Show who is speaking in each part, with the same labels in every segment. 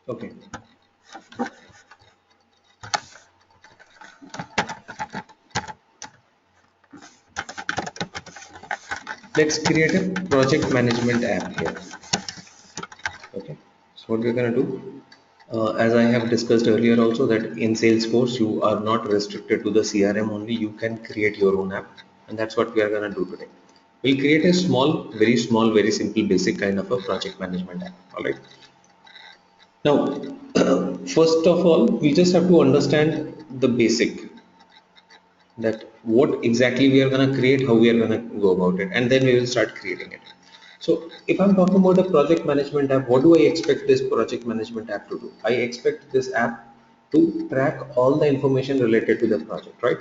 Speaker 1: Okay, let's create a project management app here. Okay, so what we're gonna do, as I have discussed earlier also, that in Salesforce you are not restricted to the CRM only. You can create your own app, and that's what we are gonna do today. We'll create a small, very simple, basic kind of a project management app. All right. Now, first of all, we just have to understand the basic, that what exactly we are going to create, how we are going to go about it, and then we will start creating it. So if I'm talking about a project management app, what do I expect this project management app to do? I expect this app to track all the information related to the project, right?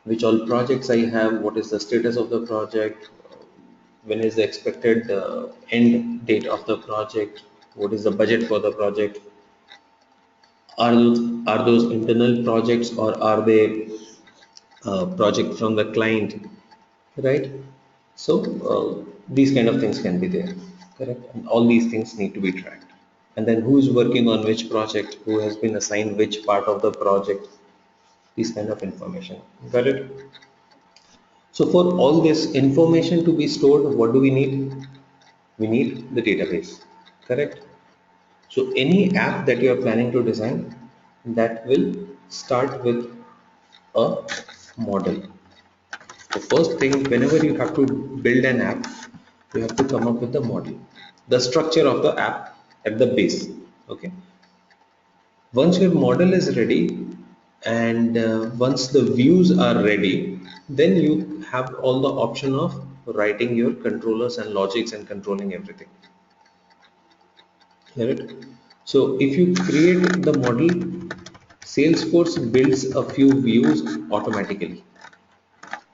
Speaker 1: Which all projects I have, what is the status of the project, when is the expected end date of the project, what is the budget for the project, are those internal projects or are they project from the client, right? So these kind of things can be there, correct? And all these things need to be tracked. And then who is working on which project, who has been assigned which part of the project, these kind of information. Got it? So for all this information to be stored, what do we need? We need the database, correct? So any app that you are planning to design, that will start with a model. The first thing, whenever you have to build an app, you have to come up with the model, the structure of the app at the base. Okay. Once your model is ready and once the views are ready, then you have all the option of writing your controllers and logics and controlling everything. Hear it? So if you create the model, Salesforce builds a few views automatically.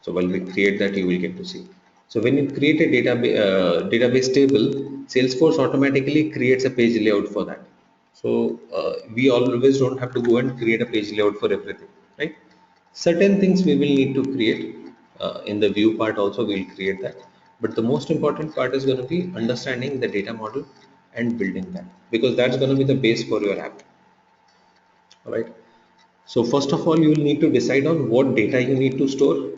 Speaker 1: So while we create that, you will get to see. So when you create a database table, Salesforce automatically creates a page layout for that. So we always don't have to go and create a page layout for everything, right? Certain things we will need to create in the view part also we'll create that. But the most important part is going to be understanding the data model and building that, because that's going to be the base for your app. All right. So first of all, you will need to decide on what data you need to store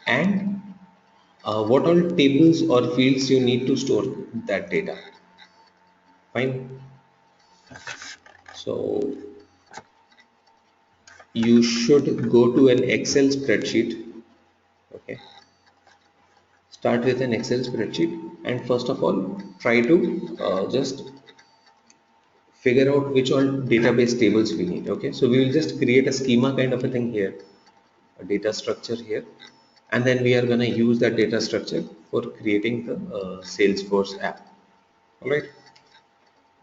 Speaker 1: and what all tables or fields you need to store that data. Fine. So you should go to an Excel spreadsheet. Okay. Start with an Excel spreadsheet and first of all try to just figure out which all database tables we need. Okay. So we will just create a schema kind of a thing here, a data structure here, and then we are going to use that data structure for creating the Salesforce app. All right.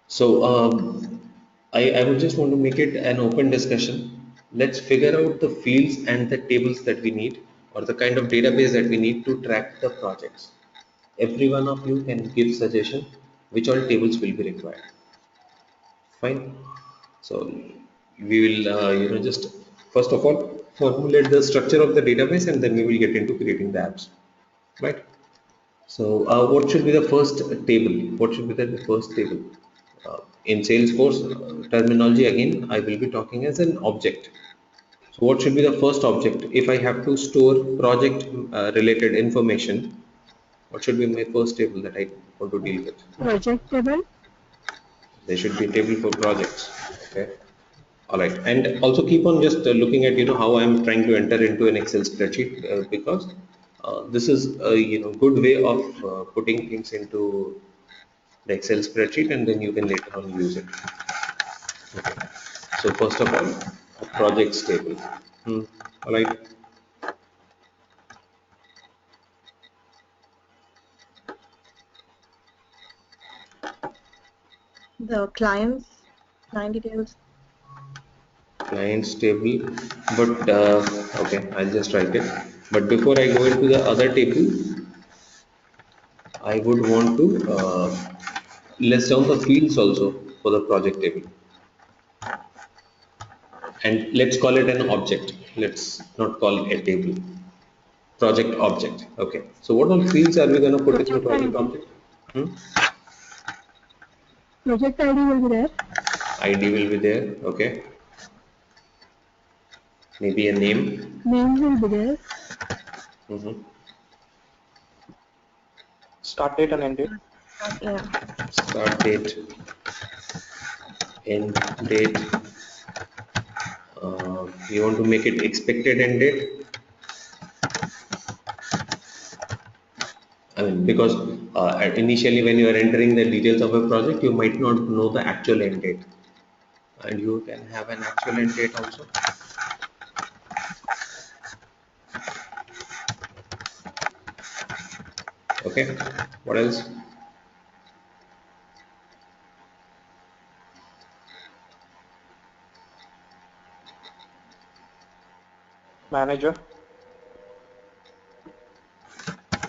Speaker 1: So I would just want to make it an open discussion. Let's figure out the fields and the tables that we need, or the kind of database that we need to track the projects. Every one of you can give suggestion which all tables will be required. Fine. So we will just first of all formulate the structure of the database and then we will get into creating the apps. Right. So what should be the first table? What should be the first table? In Salesforce terminology, again, I will be talking as an object. So what should be the first object? If I have to store project related information, what should be my first table that I want to deal with?
Speaker 2: Project table.
Speaker 1: There should be a table for projects. Okay. All right. And also keep on just looking at, how I'm trying to enter into an Excel spreadsheet because this is a, good way of putting things into the Excel spreadsheet and then you can later on use it. Okay. So first of all, a projects table. All right.
Speaker 2: The client details.
Speaker 1: Clients table. But okay, I'll just write it. But before I go into the other table, I would want to list down the fields also for the project table. And let's call it an object. Let's not call it a table. Project object. Okay. So what all fields are we going to put in the
Speaker 2: Project
Speaker 1: project
Speaker 2: ID.
Speaker 1: object? Hmm?
Speaker 2: Project ID will be there.
Speaker 1: ID will be there. Okay. Maybe a name.
Speaker 2: Name will be there.
Speaker 1: Mhm.
Speaker 3: Start date and end date.
Speaker 2: Yeah.
Speaker 1: Start date, end date. You want to make it expected end date. I mean, because initially when you are entering the details of a project, you might not know the actual end date, and you can have an actual end date also. Okay. What else?
Speaker 3: Manager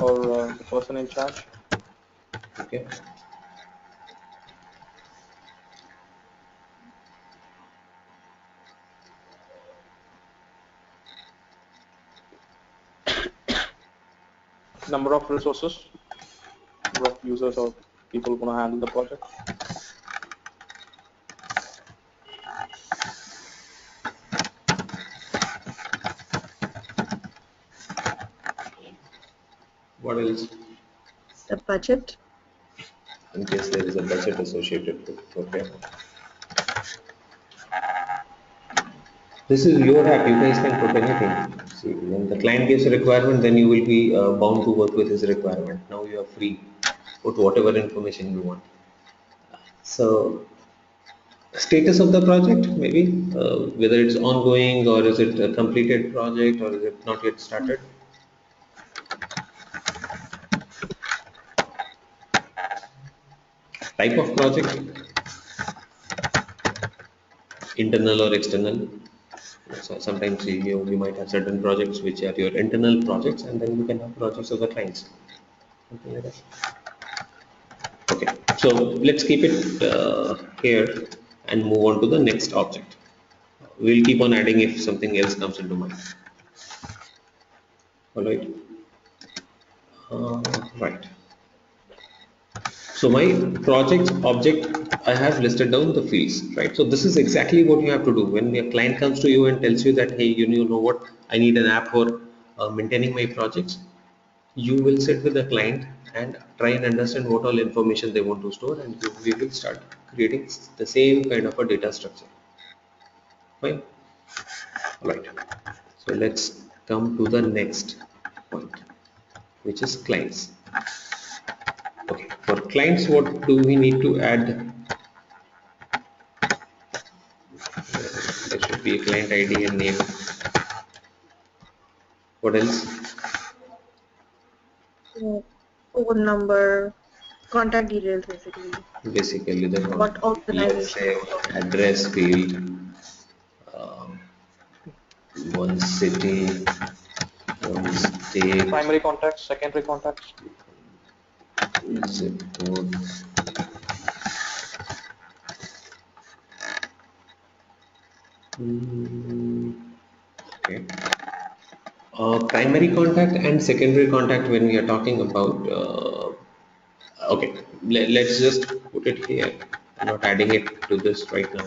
Speaker 3: or the person in charge.
Speaker 1: Okay.
Speaker 3: Number of resources, number of users or people going to handle the project.
Speaker 1: What else?
Speaker 2: The budget.
Speaker 1: In case there is a budget associated with. Okay. This is your app. You guys can put anything. See, when the client gives a requirement, then you will be bound to work with his requirement. Now you are free. Put whatever information you want. So, status of the project, maybe whether it's ongoing or is it a completed project or is it not yet started. Type of project, internal or external. So sometimes you might have certain projects which are your internal projects, and then you can have projects of the clients. Something like that. Okay, so let's keep it here and move on to the next object. We'll keep on adding if something else comes into mind. All right. Right. So my project object, I have listed down the fields, right? So this is exactly what you have to do when your client comes to you and tells you that, hey, you know what, I need an app for maintaining my projects. You will sit with the client and try and understand what all information they want to store, and we will start creating the same kind of a data structure. Fine. All right. So let's come to the next point, which is clients. Okay. For clients, what do we need to add? There should be a client ID and name. What else?
Speaker 2: Phone number, contact details basically.
Speaker 1: Basically, the
Speaker 2: What
Speaker 1: let's
Speaker 2: organization
Speaker 1: say
Speaker 2: is for.
Speaker 1: address field, um, one city, one state,
Speaker 3: Primary contacts, secondary contacts.
Speaker 1: zip code. Okay. Primary contact and secondary contact when we are talking about. Okay, let's just put it here. I'm not adding it to this right now.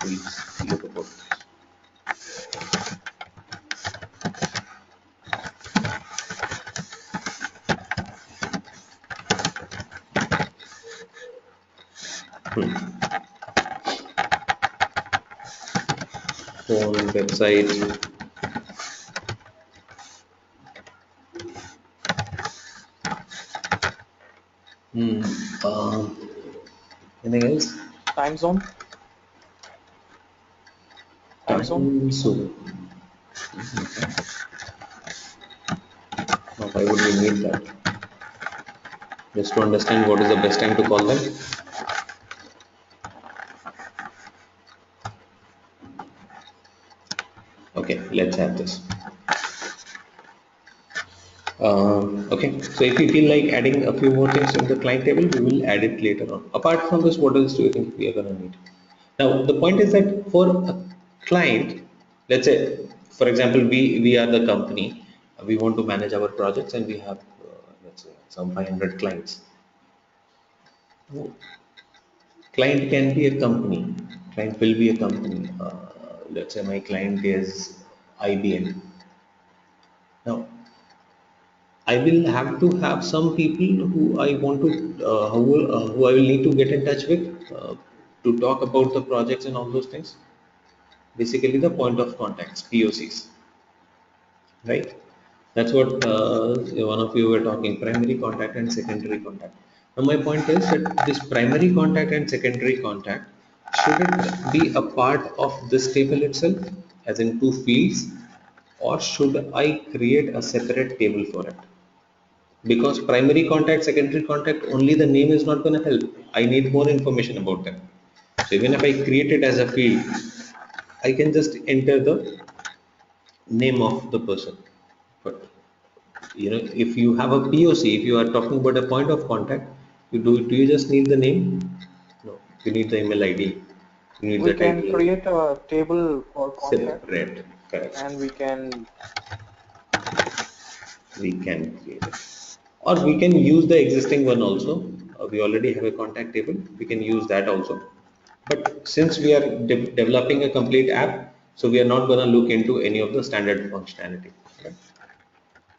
Speaker 1: Please look about this. Phone, website. Hmm. Um, Anything else?
Speaker 3: Time zone. Time zone.
Speaker 1: Time zone. Now, why would we need that? Just to understand what is the best time to call them. Okay, let's have this. Okay, so if you feel like adding a few more things in the client table, we will add it later on. Apart from this, what else do you think we are going to need? Now, the point is that for a client, let's say, for example, we are the company, we want to manage our projects, and we have, let's say, some 500 clients. Client can be a company. Client will be a company. Let's say my client is IBM. Now, I will have to have some people who I want to, who I will need to get in touch with to talk about the projects and all those things. Basically, the point of contacts, POCs, right? That's what one of you were talking, primary contact and secondary contact. Now, my point is that this primary contact and secondary contact, should it be a part of this table itself, as in two fields, or should I create a separate table for it? Because primary contact, secondary contact, only the name is not going to help. I need more information about them. So even if I create it as a field, I can just enter the name of the person. But if you have a POC, if you are talking about a point of contact, do you just need the name? No, you need the email ID, you need
Speaker 3: We
Speaker 1: the
Speaker 3: can
Speaker 1: title.
Speaker 3: create a table for contact,
Speaker 1: Separate, correct.
Speaker 3: and we can.
Speaker 1: We can create it, or we can use the existing one also. We already have a contact table, we can use that also. But since we are developing a complete app, so we are not going to look into any of the standard functionality, right?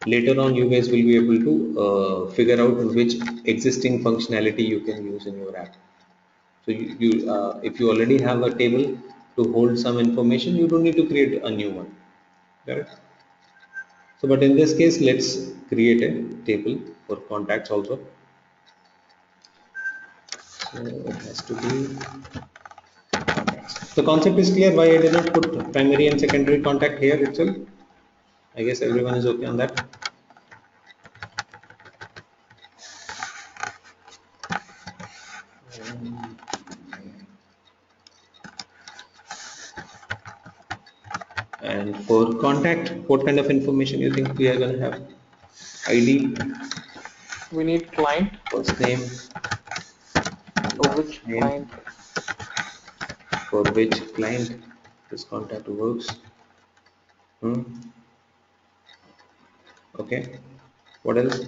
Speaker 1: Later on you guys will be able to figure out which existing functionality you can use in your app. So if you already have a table to hold some information, you don't need to create a new one, right? So but in this case, let's create a table for contacts also. So it has to be contacts. The concept is clear why I did not put primary and secondary contact here itself. I guess everyone is okay on that. And for contact, what kind of information you think we are going to have? ID,
Speaker 3: We need client.
Speaker 1: first name,
Speaker 3: For
Speaker 1: last
Speaker 3: which
Speaker 1: name,
Speaker 3: client?
Speaker 1: for which client this contact works. Hmm. Okay. What else?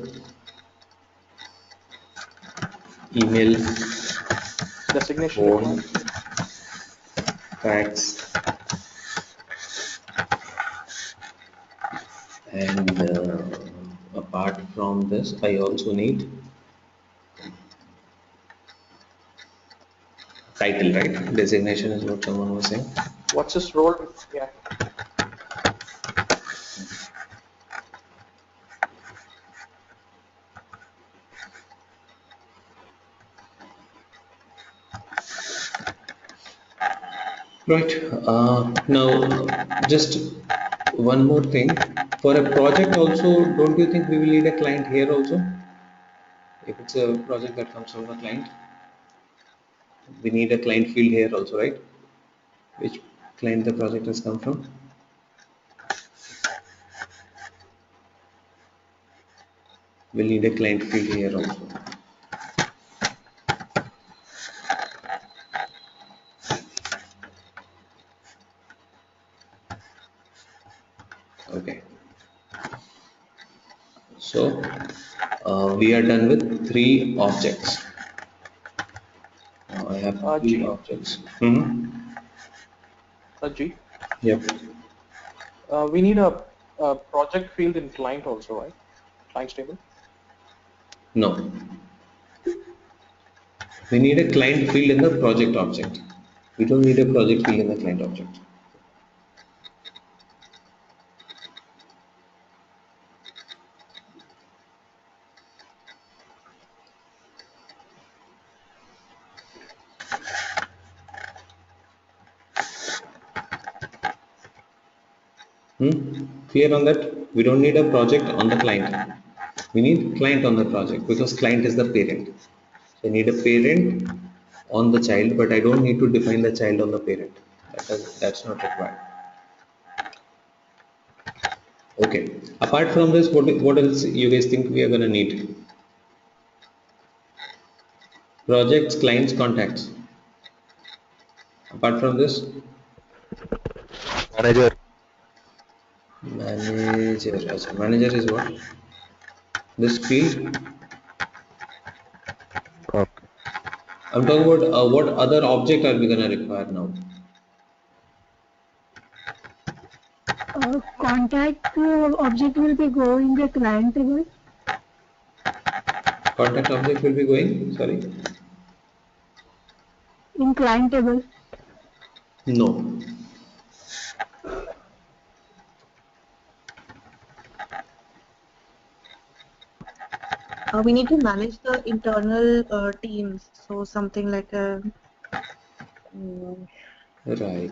Speaker 1: Email,
Speaker 3: Designation
Speaker 1: phone,
Speaker 3: required.
Speaker 1: fax, and apart from this, I also need title, right? Designation is what someone was saying.
Speaker 3: What's his role? Yeah.
Speaker 1: Right. Now, just one more thing. For a project also, don't you think we will need a client here also? If it's a project that comes from the client, we need a client field here also, right? Which client the project has come from? We'll need a client field here also. Okay. So we are done with three objects. Now I have three
Speaker 3: G.
Speaker 1: objects. Mm-hmm.
Speaker 3: G.
Speaker 1: Yep.
Speaker 3: We need a project field in client also, right? Client table.
Speaker 1: No. We need a client field in the project object. We don't need a project field in the client object. Clear on that? We don't need a project on the client. We need client on the project because client is the parent. So I need a parent on the child, but I don't need to define the child on the parent. That's not required. Okay. Apart from this, what else you guys think we are gonna need? Projects, clients, contacts. Apart from this,
Speaker 4: Manager.
Speaker 1: manager. Achha, manager is what? This field.
Speaker 4: Okay.
Speaker 1: I'm talking about what other object are we gonna require now?
Speaker 2: Contact object will be go in the client table.
Speaker 1: Contact object will be going, sorry?
Speaker 2: In client table.
Speaker 1: No.
Speaker 2: We need to manage the internal teams. So something like a mm,
Speaker 1: Right.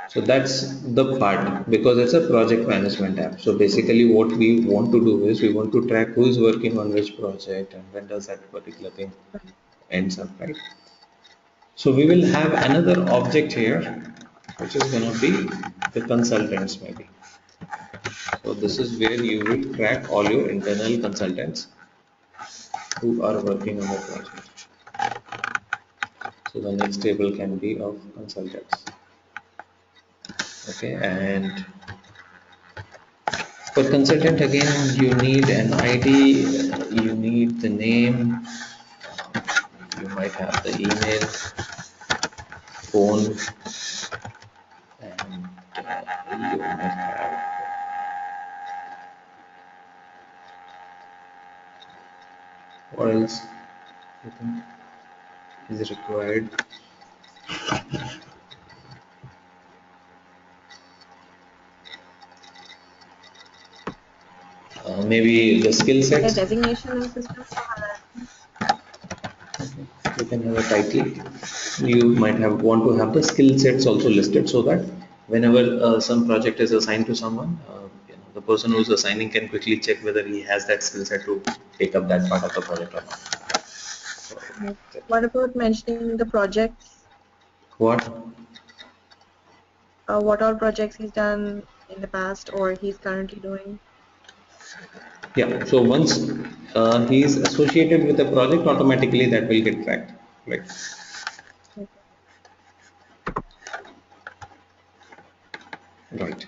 Speaker 1: So that's the part because it's a project management app. So basically what we want to do is we want to track who is working on which project and when does that particular thing ends up, right? So we will have another object here, which is going to be the consultants maybe. So this is where you will track all your internal consultants who are working on the project. So the next table can be of consultants. Okay, and for consultant again, you need an ID, you need the name, you might have the email, phone, and you might have what else you think is required. Maybe the skill
Speaker 2: a
Speaker 1: sets.
Speaker 2: designation in system.
Speaker 1: You can have a title. You might have want to have the skill sets also listed so that whenever some project is assigned to someone, the person who's assigning can quickly check whether he has that skill set to take up that part of the project or not.
Speaker 2: What about mentioning the projects?
Speaker 1: What?
Speaker 2: What all projects he's done in the past or he's currently doing?
Speaker 1: Yeah. So once he is associated with a project, automatically that will get tracked. Right.
Speaker 2: Okay.
Speaker 1: Right.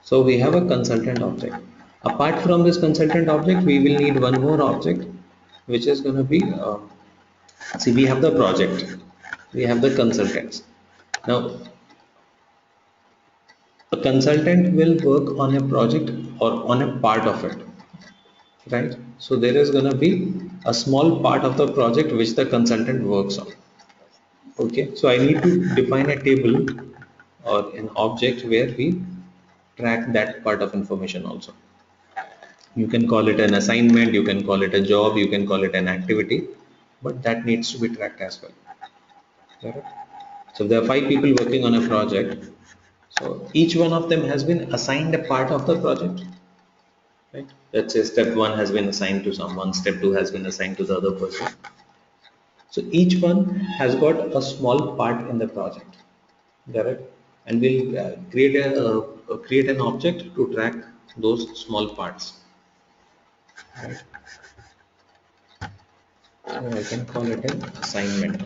Speaker 1: So we have a consultant object. Apart from this consultant object, we will need one more object, which is going to be see, we have the project, we have the consultants. Now, a consultant will work on a project or on a part of it, right? So there is going to be a small part of the project which the consultant works on. Okay, so I need to define a table or an object where we track that part of information also. You can call it an assignment, you can call it a job, you can call it an activity, but that needs to be tracked as well. Correct? So there are 5 people working on a project. So each one of them has been assigned a part of the project, right? Let's say step one has been assigned to someone, step two has been assigned to the other person. So each one has got a small part in the project, correct? And we'll create an object to track those small parts, right? So I can call it an assignment.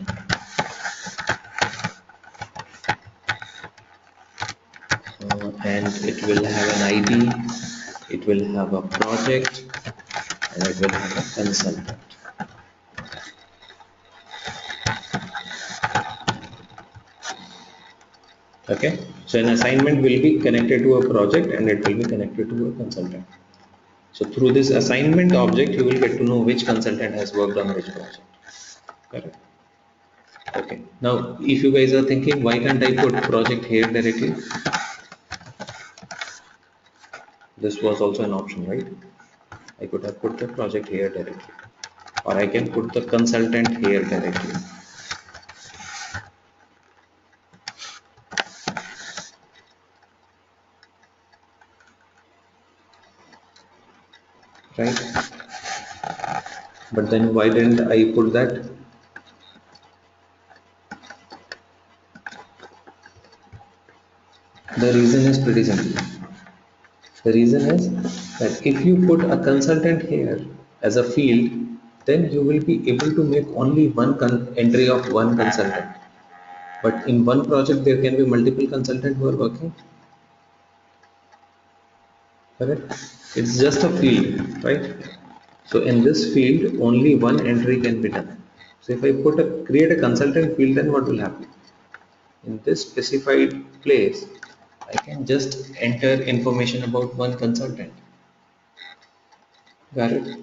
Speaker 1: And it will have an ID, it will have a project, and it will have a consultant. Okay, so an assignment will be connected to a project and it will be connected to a consultant. So through this assignment object, you will get to know which consultant has worked on which project. Correct. Okay. Now, if you guys are thinking, why can't I put project here directly? This was also an option, right? I could have put the project here directly, or I can put the consultant here directly, right? But then why didn't I put that? The reason is pretty simple. The reason is that if you put a consultant here as a field, then you will be able to make only one entry of one consultant. But in one project, there can be multiple consultants who are working, correct? It's just a field, right? So in this field, only one entry can be done. So if I create a consultant field, then what will happen? In this specified place, I can just enter information about one consultant. Got it?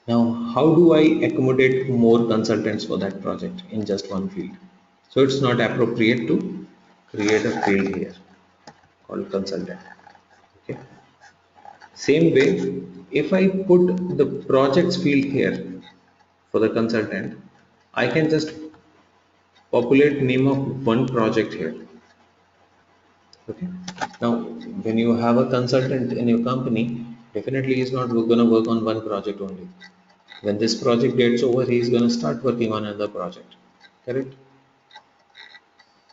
Speaker 1: Now, how do I accommodate more consultants for that project in just one field? So it's not appropriate to create a field here called consultant. Okay. Same way, if I put the projects field here for the consultant, I can just populate name of one project here. Okay. Now, when you have a consultant in your company, definitely he's not going to work on one project only. When this project gets over, he is going to start working on another project. Correct?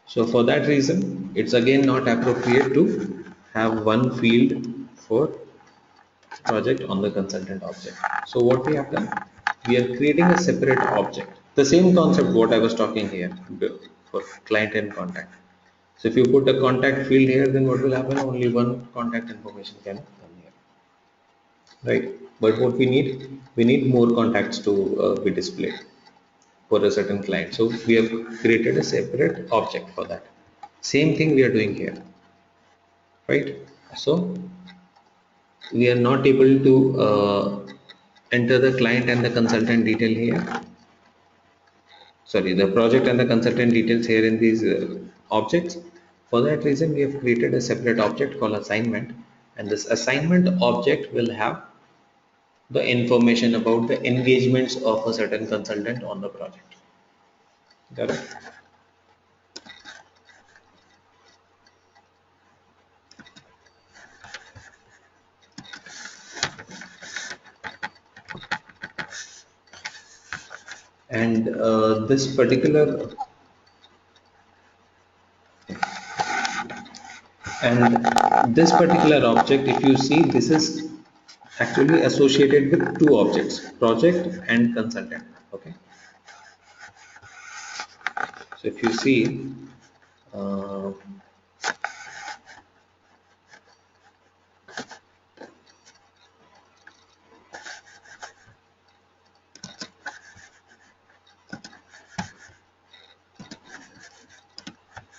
Speaker 1: So for that reason, it's again not appropriate to have one field for project on the consultant object. So what we have done, we are creating a separate object. The same concept what I was talking here for client and contact. So if you put a contact field here, then what will happen? Only one contact information can come here, right? But what we need more contacts to be displayed for a certain client. So we have created a separate object for that. Same thing we are doing here, right? So we are not able to enter the client and the consultant detail here. Sorry, the project and the consultant details here in these objects. For that reason, we have created a separate object called assignment, and this assignment object will have the information about the engagements of a certain consultant on the project. Got it? And this particular object, if you see, this is actually associated with two objects, project and consultant. Okay, so if you see, uh,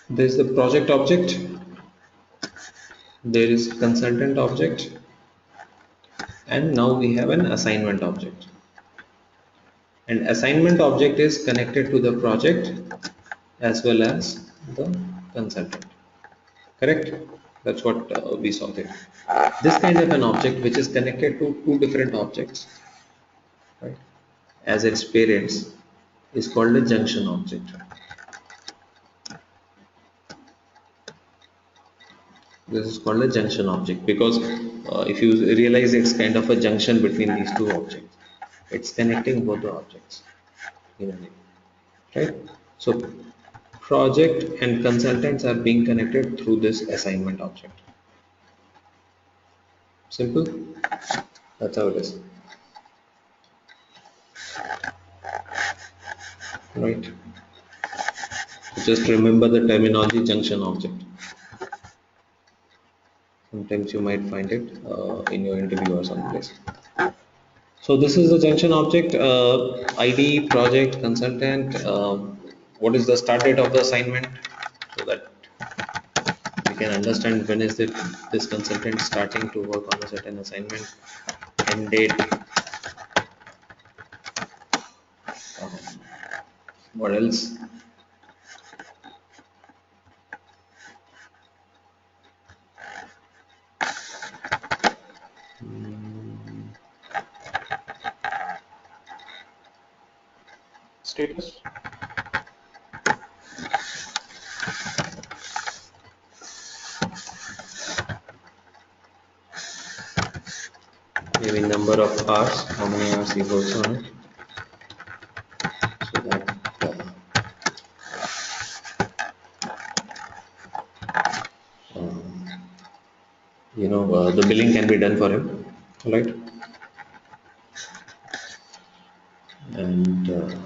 Speaker 1: there is the project object, there is consultant object, and now we have an assignment object. And assignment object is connected to the project as well as the consultant. Correct? That's what we saw there. This kind of an object which is connected to two different objects, right, as its parents, is called a junction object. This is called a junction object because if you realize, it's kind of a junction between these two objects. It's connecting both the objects in a way, right? So project and consultants are being connected through this assignment object. Simple. That's how it is, right? Just remember the terminology junction object. Sometimes you might find it in your interview or someplace. So this is the junction object, ID, project, consultant. What is the start date of the assignment, so that we can understand when is this consultant starting to work on a certain assignment. End date. Um, what else?
Speaker 3: Status.
Speaker 1: Maybe number of hours, how many hours he works on it, so that the billing can be done for him, right? And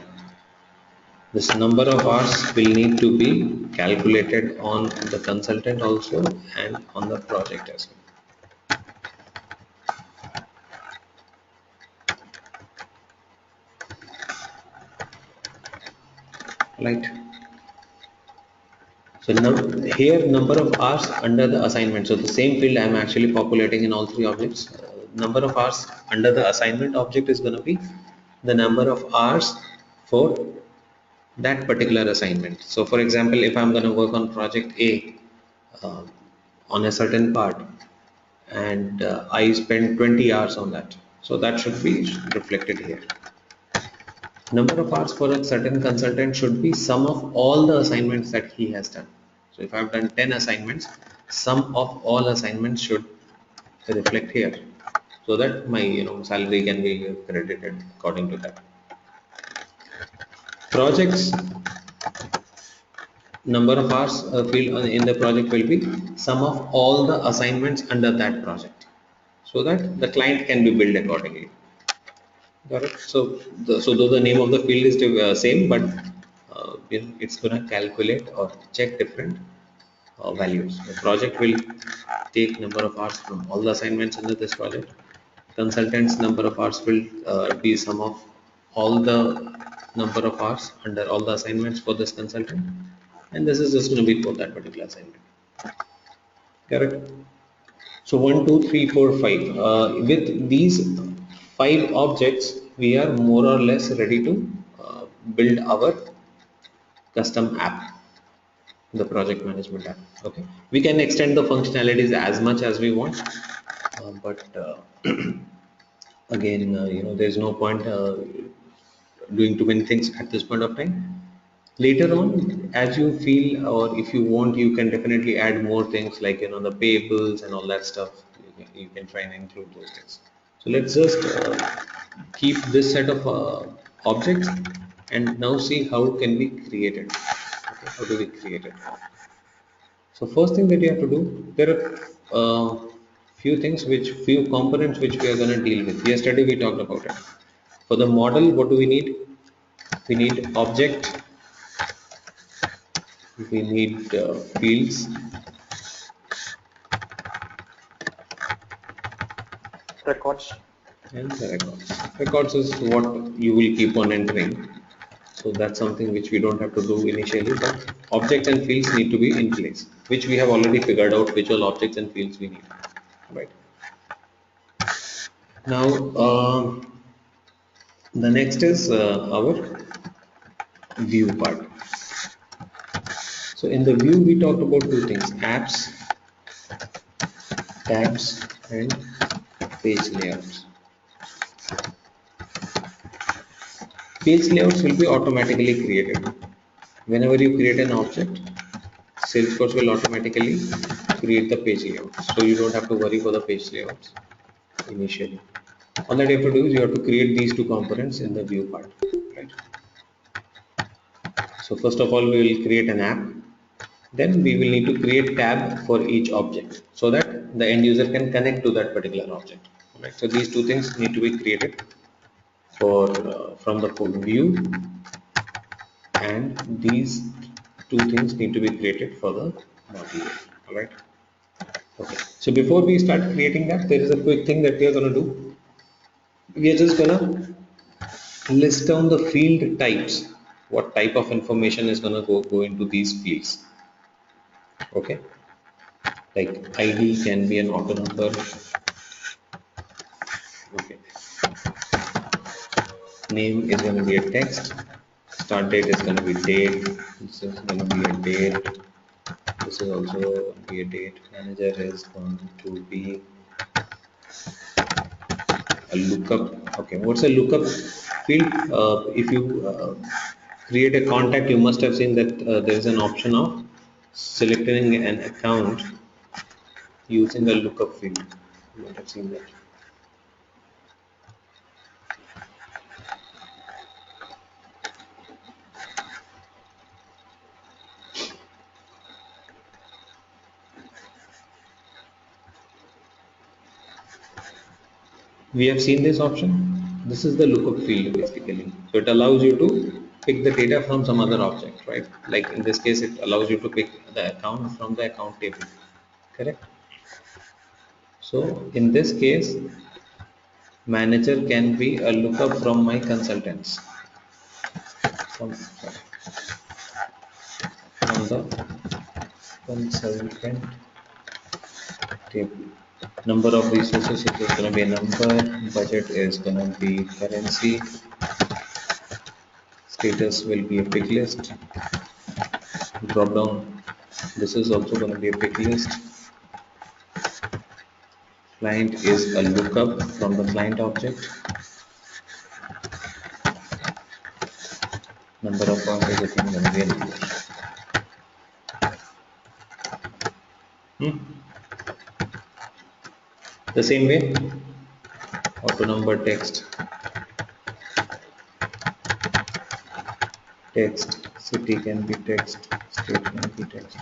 Speaker 1: this number of hours will need to be calculated on the consultant also and on the project as well. right? So now here number of hours under the assignment. So the same field I am actually populating in all three objects. Number of hours under the assignment object is going to be the number of hours for that particular assignment. So for example, if I'm going to work on project A uh, on a certain part, and I spend 20 hours on that, so that should be reflected here. Number of hours for a certain consultant should be sum of all the assignments that he has done. So if I've done 10 assignments, sum of all assignments should reflect here, so that my salary can be credited according to that. Projects number of hours field in the project will be sum of all the assignments under that project, so that the client can be billed accordingly. Got it. So though the name of the field is same, but it's going to calculate or check different values. The project will take number of hours from all the assignments under this project. Consultants number of hours will be sum of all the number of hours under all the assignments for this consultant, and this is just going to be for that particular assignment. Correct. So 1, 2, 3, 4, 5. With these 5 objects, we are more or less ready to build our custom app, the project management app. Okay, we can extend the functionalities as much as we want, but again, there's no point doing too many things at this point of time. Later on, as you feel or if you want, you can definitely add more things like the payables and all that stuff. You can try and include those things. So let's just keep this set of objects and now see how can we create it. Okay, how do we create it? So first thing that you have to do, there are few components which we are going to deal with. Yesterday we talked about it. For the model, what do we need? We need object, we need fields,
Speaker 3: Records.
Speaker 1: and the records. Records is what you will keep on entering. So that's something which we don't have to do initially, but objects and fields need to be in place, which we have already figured out which all objects and fields we need. Right. Now, the next is our view part. So in the view, we talked about two things: apps, tabs, and page layouts. Page layouts will be automatically created. Whenever you create an object, Salesforce will automatically create the page layout. So you don't have to worry for the page layouts initially. All that you have to do is you have to create these two components in the view part. Right. So first of all, we will create an app. Then we will need to create tab for each object so that the end user can connect to that particular object. Right. So these two things need to be created for from the view, and these two things need to be created for the module. All right. Okay. So before we start creating that, there is a quick thing that we are going to do. We are just going to list down the field types. What type of information is going to go into these fields? Okay. Like ID can be an auto number. Okay. Name is going to be a text. Start date is going to be date. This is going to be a date. This is also going to be a date. Manager is going to be a lookup. Okay, what's a lookup field? If you create a contact, you must have seen that there is an option of selecting an account using a lookup field. You might have seen that. We have seen this option. This is the lookup field basically. So it allows you to pick the data from some other object, right? Like in this case, it allows you to pick the account from the account table, correct? So in this case, manager can be a lookup from my consultants. Sorry. on the consultant table. Number of resources is just going to be a number, budget is going to be currency, status will be a pick list, drop down, this is also going to be a pick list, client is a lookup from the client object, number of points is again going to be a number. The same way, auto number text, city can be text, state can be text,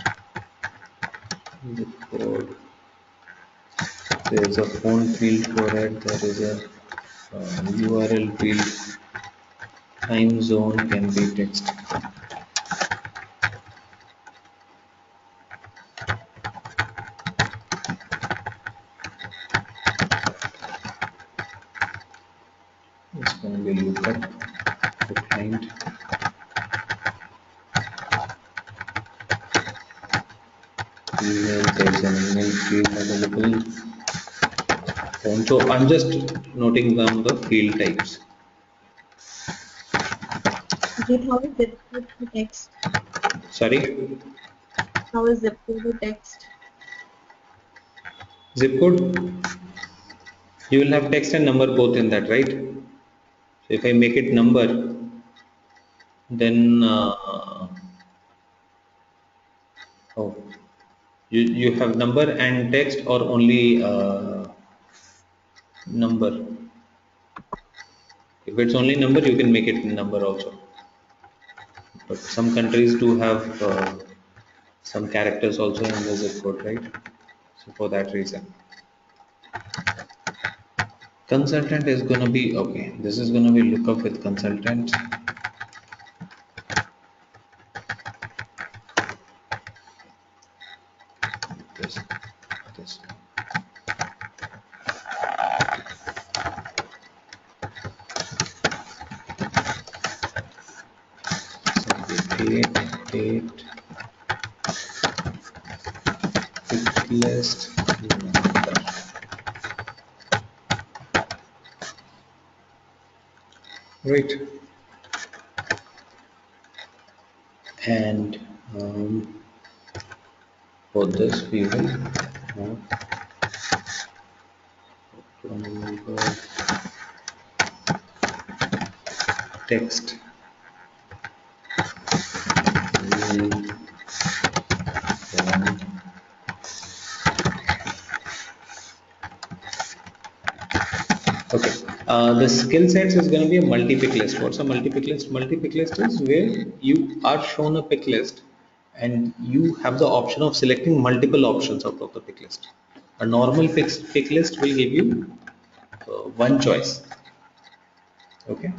Speaker 1: zip code, there is a phone field for it, there is a URL field, time zone can be text. It's going to be lookup for client. Email, there is an email field available. So I'm just noting down the field types.
Speaker 2: Jit, how is zip code to text?
Speaker 1: Sorry?
Speaker 2: How is zip code to text?
Speaker 1: Zip code, you will have text and number both in that, right? So if I make it number, then oh, you have number and text or only number. If it's only number, you can make it number also. But some countries do have some characters also in the zip code, right? So for that reason, consultant is going to be okay. This is going to be lookup with consultant. This, this. So date, pick list, number. Right. And for this we will have text okay. The skill sets is going to be a multi-pick list. What's a multi-pick list? Multi-pick list is where you are shown a pick list and you have the option of selecting multiple options out of the pick list. A normal pick list will give you one choice, okay,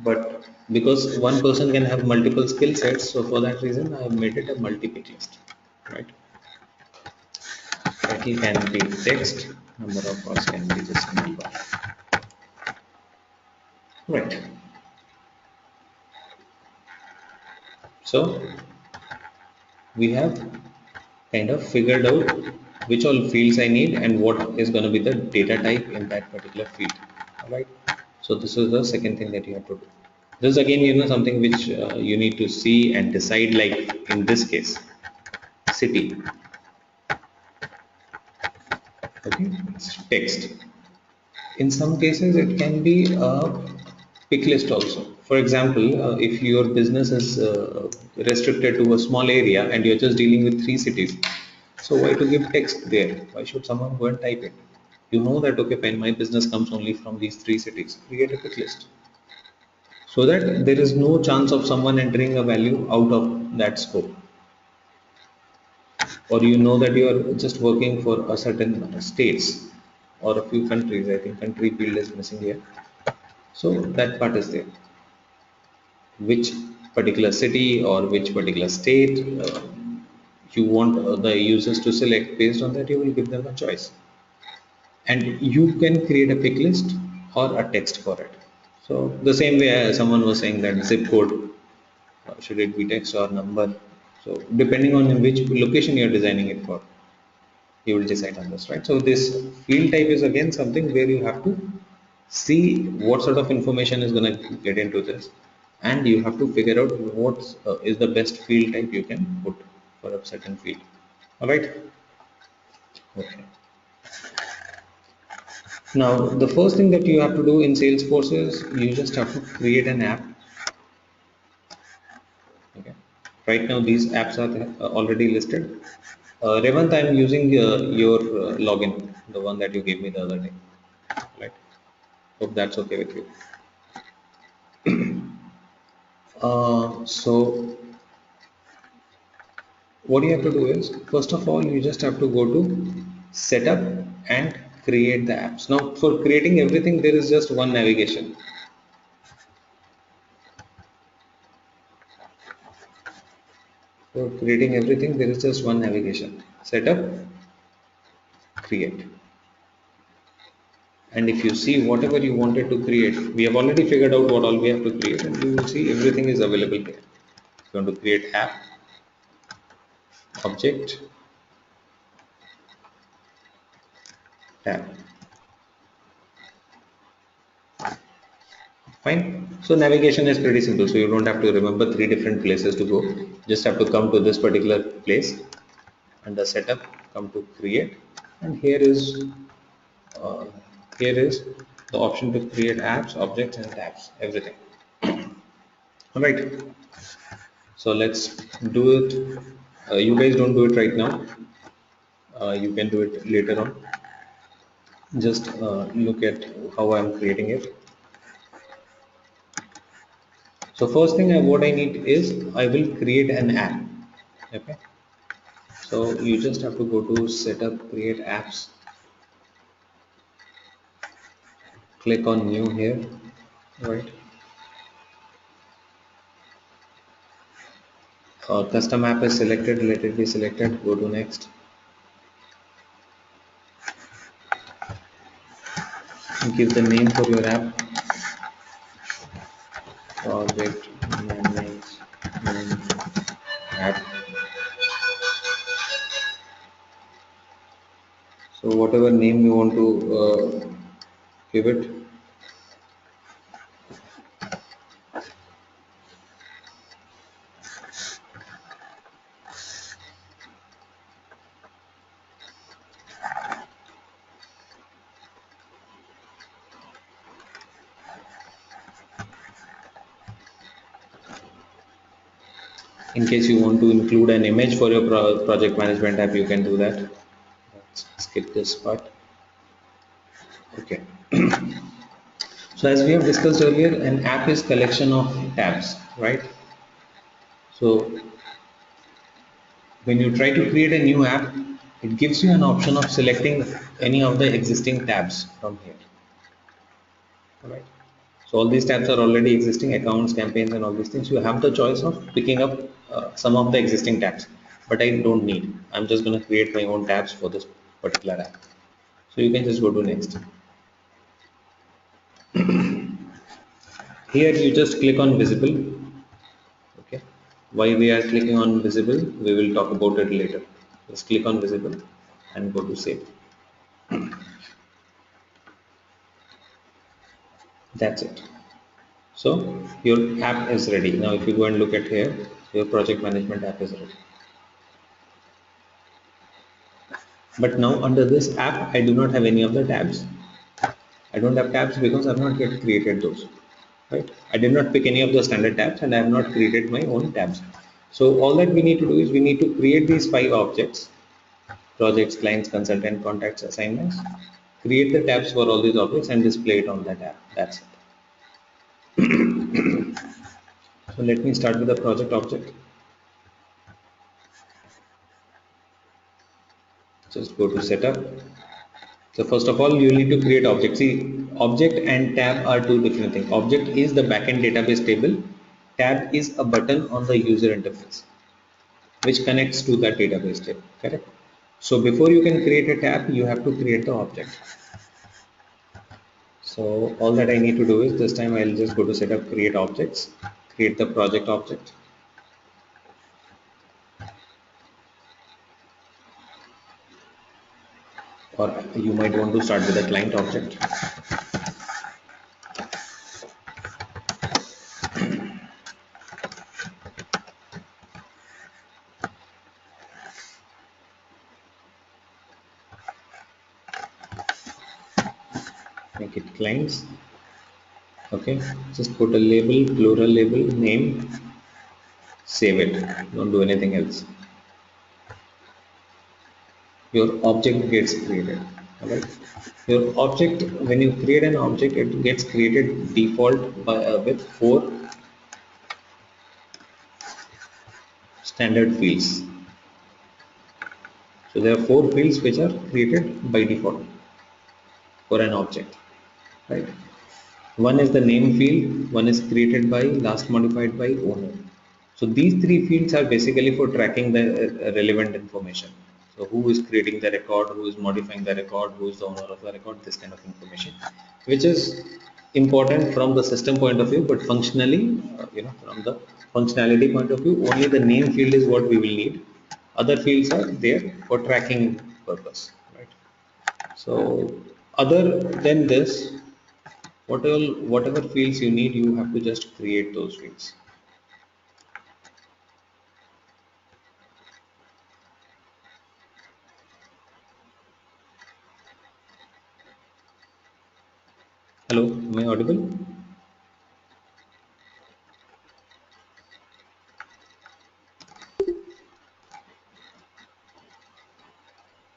Speaker 1: but because one person can have multiple skill sets, so for that reason I have made it a multi-pick list, right? Title can be text, number of hours can be just number, right? So we have kind of figured out which all fields I need and what is going to be the data type in that particular field. All right. So this is the second thing that you have to do. This is again, something which you need to see and decide. Like in this case, city. Okay, it's text. In some cases, it can be a pick list also. For example, if your business is restricted to a small area and you're just dealing with 3 cities, so why to give text there? Why should someone go and type it? You know that okay, fine, my business comes only from these 3 cities. Create a pick list so that there is no chance of someone entering a value out of that scope. Or you know that you are just working for a certain states or a few countries. I think country field is missing here. So that part is there. Which particular city or which particular state you want the users to select, based on that you will give them a choice. And you can create a pick list or a text for it. So the same way someone was saying that zip code, should it be text or number? So depending on in which location you're designing it for, you will decide on this, right? So this field type is again something where you have to see what sort of information is going to get into this, and you have to figure out what is the best field type you can put for a certain field. All right. Okay. Now the first thing that you have to do in Salesforce is you just have to create an app. Okay. Right now these apps are already listed. Revant, I'm using your login, the one that you gave me the other day. Right. Hope that's okay with you. So what you have to do is, first of all, you just have to go to setup and create the apps. Now for creating everything there is just one navigation. For creating everything there is just one navigation: setup, create. And if you see whatever you wanted to create, we have already figured out what all we have to create, and you will see everything is available here. If you want to create app, object, tab. Fine. So navigation is pretty simple. So you don't have to remember three different places to go. Just have to come to this particular place, under setup, come to create, and uh, here is the option to create apps, objects, and tabs. Everything. All right. So let's do it. You guys don't do it right now. You can do it later on. Just look at how I'm creating it. So first thing what I need is I will create an app. Okay. So you just have to go to setup, create apps, click on new here, right? Custom app is selected, let it be selected, go to next, give the name for your app, project management app. So whatever name you want to give it. In case you want to include an image for your project management app, you can do that. Let's skip this part. Okay. So as we have discussed earlier, an app is collection of tabs, right? So when you try to create a new app, it gives you an option of selecting any of the existing tabs from here. All right. So all these tabs are already existing: accounts, campaigns, and all these things. You have the choice of picking up some of the existing tabs, but I don't need. I'm just going to create my own tabs for this particular app. So you can just go to next. Here you just click on visible. Okay. Why we are clicking on visible, we will talk about it later. Just click on visible and go to save. That's it. So your app is ready. Now if you go and look at here, your project management app is ready. But now under this app, I do not have any of the tabs. I don't have tabs because I have not yet created those. Right? I did not pick any of the standard tabs, and I have not created my own tabs. So all that we need to do is we need to create these 5 objects: projects, clients, consultant, contacts, assignments. Create the tabs for all these objects and display it on that app. That's it. So let me start with the project object. Just go to setup. So first of all, you need to create object. See, object and tab are two different things. Object is the backend database table. Tab is a button on the user interface which connects to that database table. Correct? So before you can create a tab, you have to create the object. So all that I need to do is, this time I'll just go to setup, create objects, create the project object. or you might want to start with a client object. Make it clients. Okay, just put a label, plural label, name, save it. Don't do anything else. Your object gets created. Alright. Your object, when you create an object, it gets created default by with 4 standard fields. So there are 4 fields which are created by default for an object, right? One is the name field, one is created by, last modified by owner. So these 3 fields are basically for tracking the relevant information. So who is creating the record, who is modifying the record, who is the owner of the record, this kind of information, which is important from the system point of view, but functionally, from the functionality point of view, only the name field is what we will need. Other fields are there for tracking purpose, right? So other than this, whatever fields you need, you have to just create those fields. Hello, am I audible?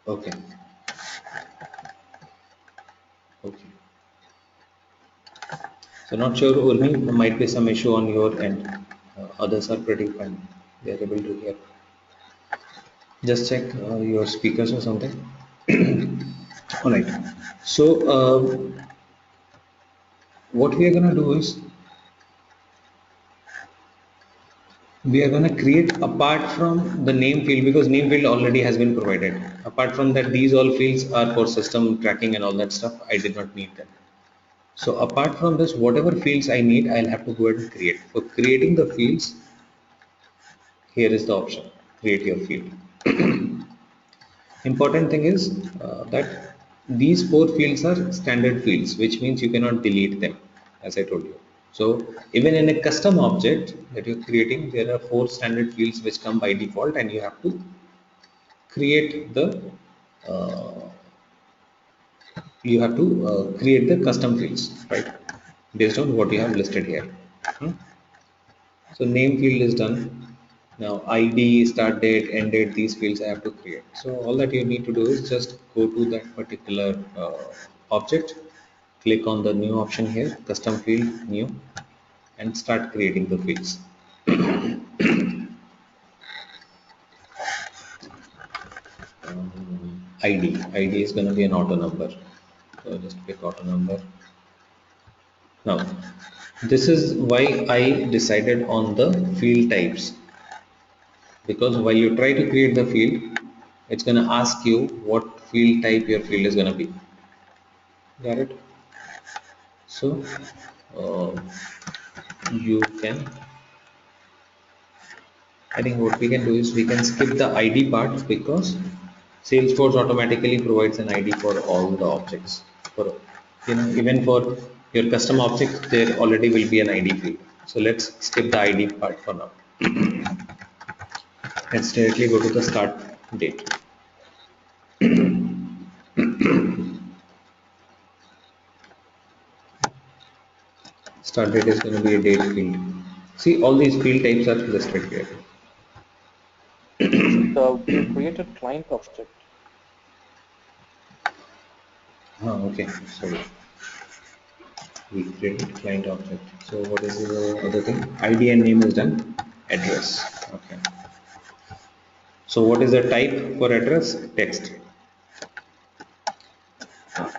Speaker 1: Okay, okay. So not sure, Urmi, there might be some issue on your end. Others are pretty fine. They are able to hear. Just check your speakers or something. All right. So what we are going to do is we are going to create apart from the name field, because name field already has been provided. Apart from that, these all fields are for system tracking and all that stuff. I did not need them. So apart from this, whatever fields I need, I'll have to go ahead and create. For creating the fields, here is the option, create your field. Important thing is that these 4 fields are standard fields, which means you cannot delete them, as I told you. So even in a custom object that you're creating, there are 4 standard fields which come by default, and you have to create the uh, create the custom fields, right, based on what you have listed here. Hmm? So name field is done. Now ID, start date, end date, these fields I have to create. So all that you need to do is just go to that particular object, click on the new option here, custom field, new, and start creating the fields. ID is going to be an auto number. So just pick auto number. Now, this is why I decided on the field types, because while you try to create the field, it's going to ask you what field type your field is going to be. Got it? So uh, you can, I think what we can do is we can skip the ID part, because Salesforce automatically provides an ID for all the objects. For, even for your custom objects, there already will be an ID field. So let's skip the ID part for now. Let's directly go to the start date. Start date is going to be a date field. See, all these field types are listed here.
Speaker 3: We created client object.
Speaker 1: Okay, sorry. We created client object. So what is the other thing? ID and name is done. Address. Okay. So what is the type for address? Text.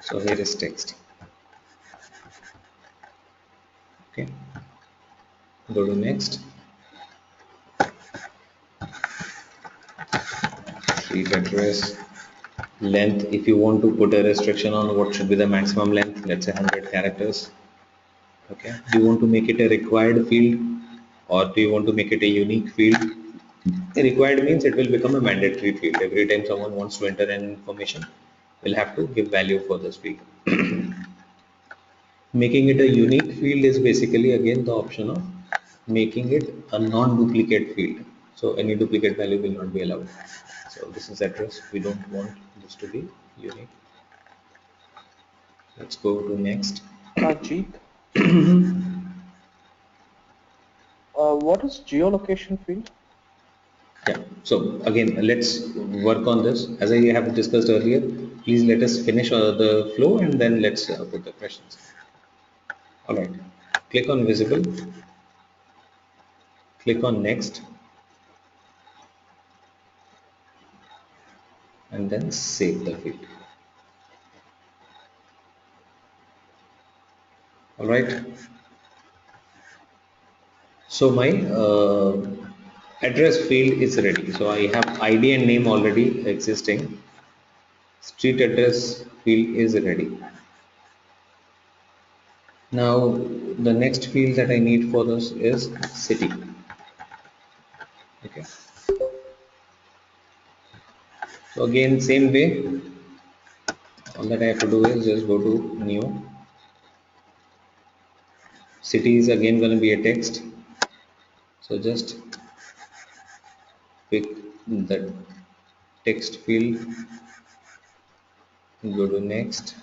Speaker 1: So here is text. Okay. Go to next. Street address. Length. If you want to put a restriction on what should be the maximum length, let's say 100 characters. Okay. Do you want to make it a required field, or do you want to make it a unique field? Required means it will become a mandatory field. Every time someone wants to enter an information, will have to give value for this field. Making it a unique field is basically again the option of making it a non-duplicate field. So any duplicate value will not be allowed. So this is address. We don't want this to be unique. Let's go to next.
Speaker 3: Jeet, what is geolocation field?
Speaker 1: Yeah. So again, let's work on this. As I have discussed earlier, please let us finish the flow and then let's put the questions. All right. Click on visible. Click on next, and then save the field. All right. So my address field is ready. So I have ID and name already existing. Street address field is ready. Now the next field that I need for this is city. Okay. So again, same way, all that I have to do is just go to new. City is again going to be a text. So just pick the text field, go to next.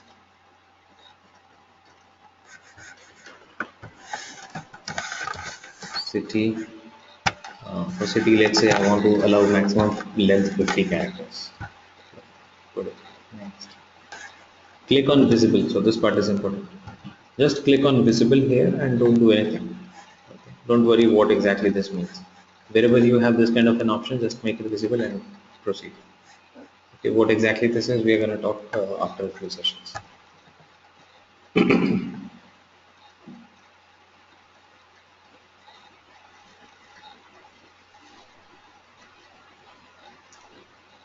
Speaker 1: City. For city, let's say I want to allow maximum length 50 characters. Go to next. Click on visible. So this part is important. Just click on visible here and don't do anything. Okay. Don't worry what exactly this means. Wherever you have this kind of an option, just make it visible and proceed. Okay, what exactly this is, we are going to talk after a few sessions.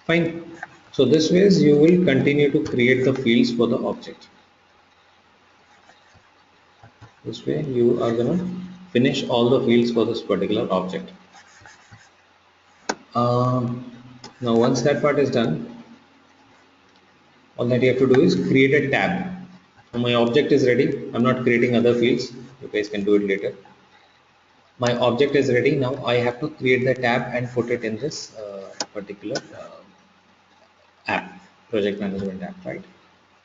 Speaker 1: Fine. So this ways you will continue to create the fields for the object. This way you are going to finish all the fields for this particular object. Now once that part is done, all that you have to do is create a tab. So my object is ready. I'm not creating other fields. You guys can do it later. My object is ready. Now I have to create the tab and put it in this particular app, project management app, right?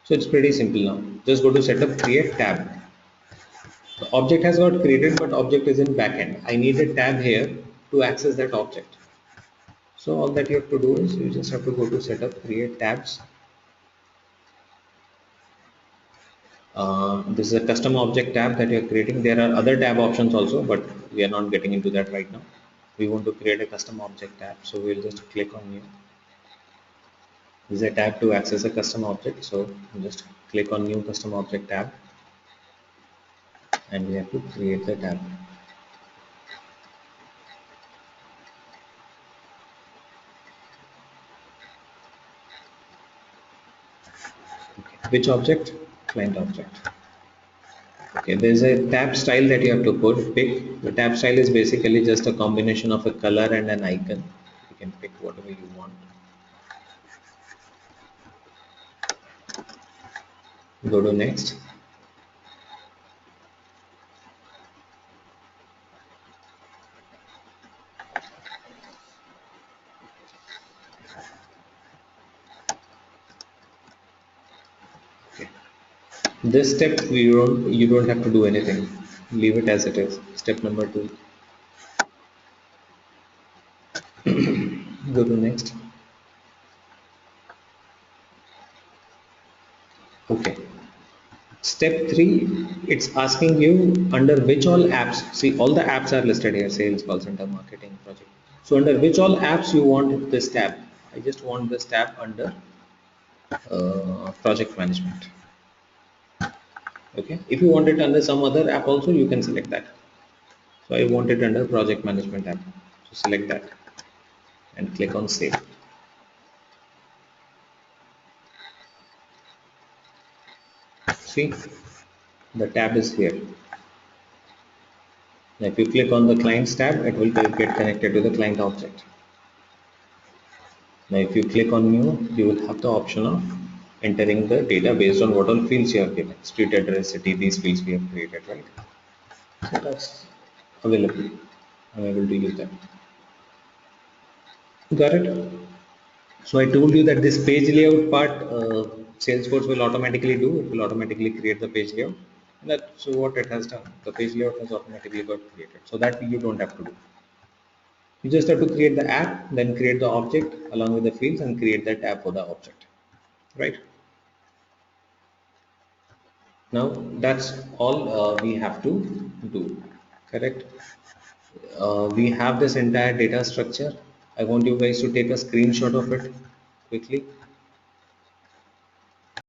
Speaker 1: So it's pretty simple now. Just go to setup, create tab. The object has got created, but object is in backend. I need a tab here to access that object. So all that you have to do is you just have to go to setup, create tabs. This is a custom object tab that you are creating. There are other tab options also, but we are not getting into that right now. We want to create a custom object tab, so we'll just click on new. This is a tab to access a custom object, so just click on new custom object tab, and we have to create the tab. Okay. Which object? Client object. Okay, there's a tab style that you have to pick. The tab style is basically just a combination of a color and an icon. You can pick whatever you want. Go to next. Okay. This step you don't have to do anything. Leave it as it is. Step number 2. Go to next. Okay. Step 3, it's asking you under which all apps. See, all the apps are listed here: sales, call center, marketing, project. So under which all apps you want this tab? I just want this tab under project management. Okay, if you want it under some other app also, you can select that. So I want it under project management app, so select that and click on save. See, the tab is here. Now if you click on the clients tab, it will get connected to the client object. Now if you click on new, you will have the option of entering the data based on what all fields you have given. Street address, city, these fields we have created, right? So that's available. I'm able to use that. Got it? So I told you that this page layout part, Salesforce will automatically do. It will automatically create the page layout. And that's what it has done. The page layout has automatically got created. So that you don't have to do. You just have to create the app, then create the object along with the fields and create that app for the object. Right? Now that's all we have to do. Correct? We have this entire data structure. I want you guys to take a screenshot of it quickly.